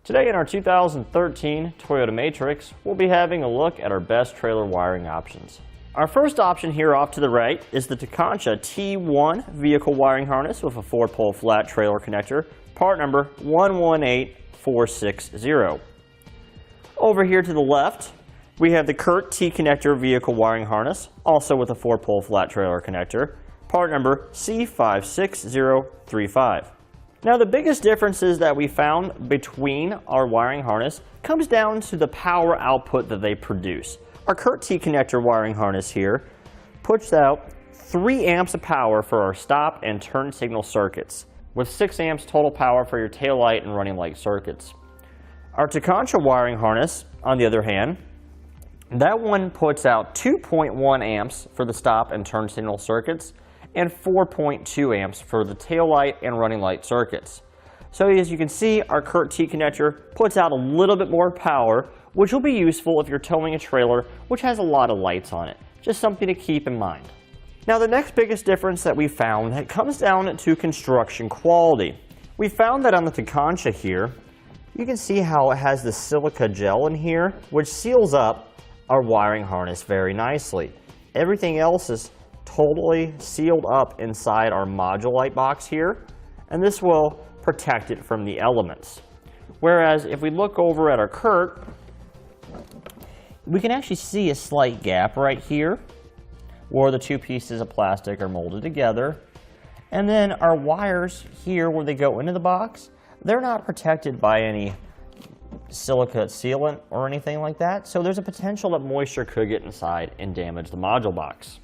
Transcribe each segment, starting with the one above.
Today in our 2013 Toyota Matrix, we'll be having a look at our best trailer wiring options. Our first option here off to the right is the Tekonsha T-One vehicle wiring harness with a 4-pole flat trailer connector, part number 118460. Over here to the left, we have the CURT T-Connector vehicle wiring harness, also with a 4-pole flat trailer connector, part number C56035. Now the biggest differences that we found between our wiring harness comes down to the power output that they produce. Our CURT T-Connector wiring harness here puts out 3 amps of power for our stop and turn signal circuits, with 6 amps total power for your taillight and running light circuits. Our Tekonsha wiring harness, on the other hand, that one puts out 2.1 amps for the stop and turn signal circuits, and 4.2 amps for the taillight and running light circuits. So as you can see, our CURT T-Connector puts out a little bit more power, which will be useful if you're towing a trailer which has a lot of lights on it. Just something to keep in mind. Now the next biggest difference that we found that comes down to construction quality. We found that on the Tekonsha here, you can see how it has the silica gel in here, which seals up our wiring harness very nicely. Everything else is totally sealed up inside our module light box here, and this will protect it from the elements. Whereas if we look over at our CURT, we can actually see a slight gap right here where the 2 pieces of plastic are molded together. And then our wires here where they go into the box, they're not protected by any silica sealant or anything like that, so there's a potential that moisture could get inside and damage the module box.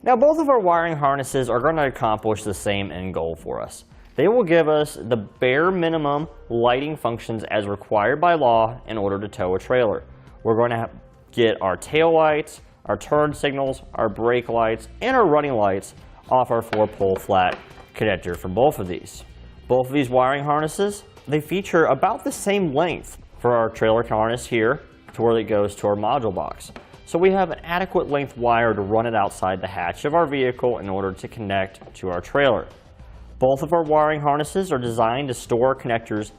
Now both of our wiring harnesses are going to accomplish the same end goal for us. They will give us the bare minimum lighting functions as required by law in order to tow a trailer. We're going to get our tail lights, our turn signals, our brake lights, and our running lights off our 4-pole flat connector from both of these. Both of these wiring harnesses, they feature about the same length for our trailer harness here to where it goes to our module box. So we have an adequate length wire to run it outside the hatch of our vehicle in order to connect to our trailer. Both of our wiring harnesses are designed to store connectors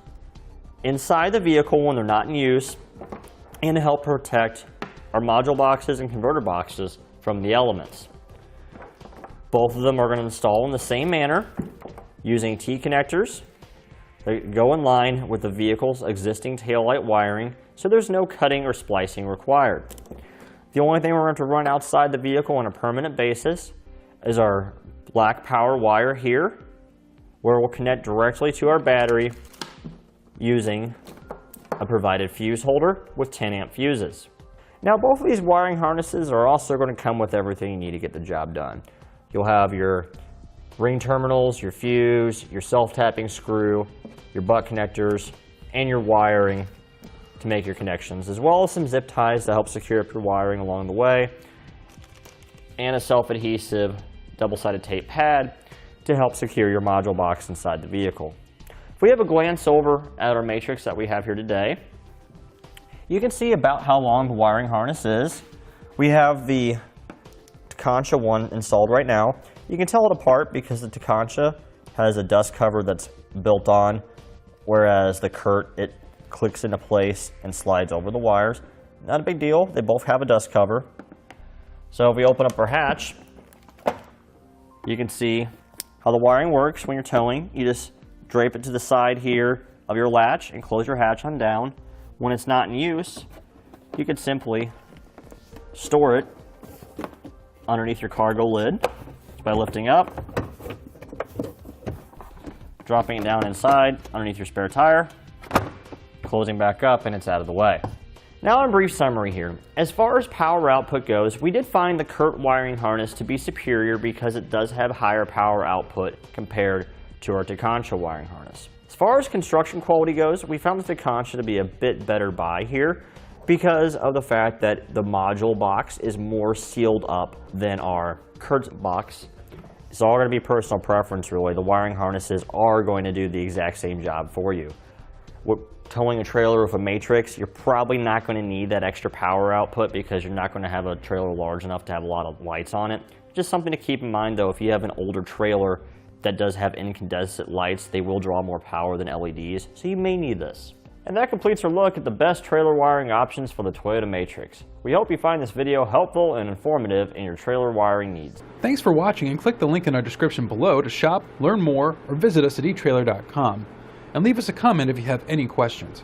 inside the vehicle when they're not in use and to help protect our module boxes and converter boxes from the elements. Both of them are going to install in the same manner using T-connectors. They go in line with the vehicle's existing taillight wiring, so there's no cutting or splicing required. The only thing we're going to run outside the vehicle on a permanent basis is our black power wire here, where we'll connect directly to our battery using a provided fuse holder with 10 amp fuses. Now both of these wiring harnesses are also going to come with everything you need to get the job done. You'll have your ring terminals, your fuse, your self-tapping screw, your butt connectors, and your wiring to make your connections, as well as some zip ties to help secure up your wiring along the way, and a self-adhesive double-sided tape pad to help secure your module box inside the vehicle. If we have a glance over at our matrix that we have here today, you can see about how long the wiring harness is. We have the Tekonsha one installed right now. You can tell it apart because the Tekonsha has a dust cover that's built on, whereas the CURT, it clicks into place and slides over the wires. Not a big deal, they both have a dust cover. So if we open up our hatch, you can see how the wiring works when you're towing. You just drape it to the side here of your latch and close your hatch on down. When it's not in use, you could simply store it underneath your cargo lid by lifting up, dropping it down inside underneath your spare tire, closing back up, and it's out of the way. Now in brief summary here, as far as power output goes, we did find the CURT wiring harness to be superior because it does have higher power output compared to our Tekonsha wiring harness. As far as construction quality goes, we found the Tekonsha to be a bit better buy here because of the fact that the module box is more sealed up than our CURT box. It's all going to be personal preference really. The wiring harnesses are going to do the exact same job for you. Towing a trailer with a matrix, you're probably not going to need that extra power output because you're not going to have a trailer large enough to have a lot of lights on it. Just something to keep in mind though, if you have an older trailer that does have incandescent lights, they will draw more power than LEDs, so you may need this. And that completes our look at the best trailer wiring options for the Toyota Matrix. We hope you find this video helpful and informative in your trailer wiring needs. Thanks for watching, and click the link in our description below to shop, learn more, or visit us at etrailer.com. And leave us a comment if you have any questions.